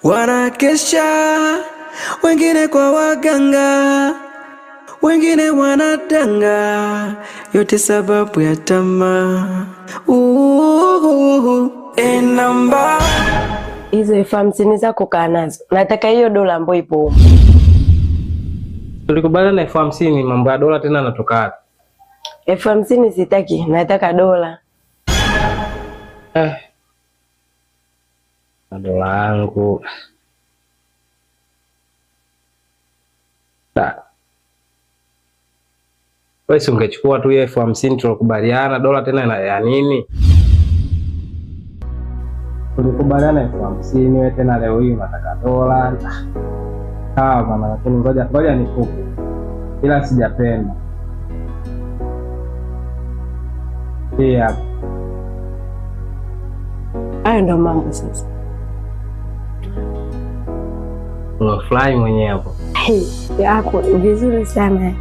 Wanakesha wengine kwa waganga, wengine wanadanga, yote sababu ya tamaa. Namba hizo 50 zako kaa nazo, nataka hiyo dola ambayo ipo huko. Tulikubaliana 50, mambo ya dola tena natoka wapi? 50 sitaki, nataka dola. Dola yangu. Wewe si ungechukua tu 50 tulikubaliana, dola tena ya nini? Tulikubaliana 50, wewe tena leo hii unataka dola. Sawa mama, lakini ngoja nikupe. Ila sijapenda. Pia hayo ndo mambo sasa. Unafly mwenyewe hapo. Yako vizuri sana.